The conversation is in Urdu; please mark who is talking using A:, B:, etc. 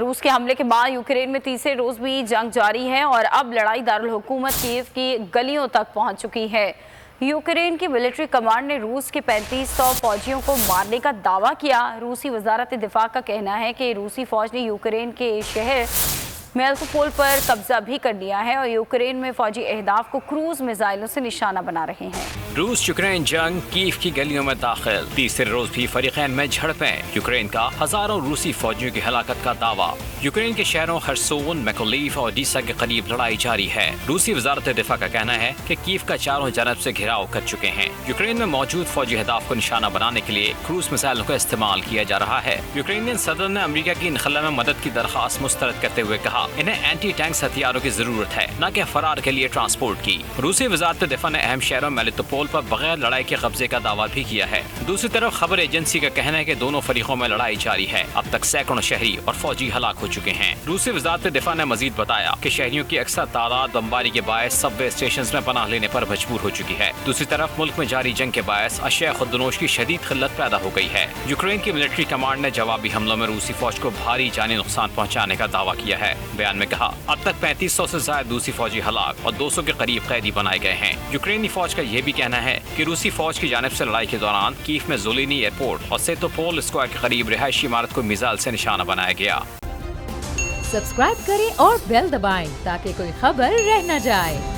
A: روس کے حملے کے بعد یوکرین میں تیسرے روز بھی جنگ جاری ہے اور اب لڑائی دارالحکومت کیف کی گلیوں تک پہنچ چکی ہے۔ یوکرین کی ملٹری کمانڈ نے روس کے 3500 فوجیوں کو مارنے کا دعویٰ کیا۔ روسی وزارت دفاع کا کہنا ہے کہ روسی فوج نے یوکرین کے شہر میلتوپول پر قبضہ بھی کر لیا ہے اور یوکرین میں فوجی اہداف کو کروز میزائلوں سے نشانہ بنا رہے ہیں۔
B: روس یوکرین جنگ کیف کی گلیوں میں داخل، تیسرے روز بھی فریقین میں جھڑپیں، یوکرین کا ہزاروں روسی فوجیوں کی ہلاکت کا دعویٰ۔ یوکرین کے شہروں خرسون، میکولیف اور ڈیسا کے قریب لڑائی جاری ہے۔ روسی وزارت دفاع کا کہنا ہے کہ کیف کا چاروں جانب سے گھیراؤ کر چکے ہیں۔ یوکرین میں موجود فوجی اہداف کو نشانہ بنانے کے لیے کروز میزائلوں کا استعمال کیا جا رہا ہے۔ یوکرینین صدر نے امریکہ کی انخلا میں مدد کی درخواست مسترد کرتے ہوئے کہا انہیں اینٹی ٹینکس ہتھیاروں کی ضرورت ہے، نہ کہ فرار کے لیے ٹرانسپورٹ کی۔ روسی وزارت دفاع نے اہم شہروں میلتوپول پر بغیر لڑائی کے قبضے کا دعویٰ بھی کیا ہے۔ دوسری طرف خبر ایجنسی کا کہنا ہے کہ دونوں فریقوں میں لڑائی جاری ہے۔ اب تک سینکڑوں شہری اور فوجی ہلاک ہو چکے ہیں۔ روسی وزارت دفاع نے مزید بتایا کہ شہریوں کی اکثر تعداد بمباری کے باعث سب وے اسٹیشنز میں پناہ لینے پر مجبور ہو چکی ہے۔ دوسری طرف ملک میں جاری جنگ کے باعث اشیاء خودنوش کی شدید قلت پیدا ہو گئی ہے۔ یوکرین کی ملٹری کمانڈ نے جوابی حملوں میں روسی فوج کو بھاری جانی نقصان پہنچانے کا دعویٰ کیا ہے۔ بیان میں کہا اب تک 3500 سے زائد روسی فوجی ہلاک اور 200 کے قریب قیدی بنائے گئے ہیں۔ یوکرینی فوج کا یہ بھی کہنا ہے کہ روسی فوج کی جانب سے لڑائی کے دوران کیف میں زولینی ایئرپورٹ اور سیتوپول اسکوائر کے قریب رہائشی عمارت کو میزائل سے نشانہ بنایا گیا۔
C: سبسکرائب کریں اور بیل دبائیں تاکہ کوئی خبر رہ نہ جائے۔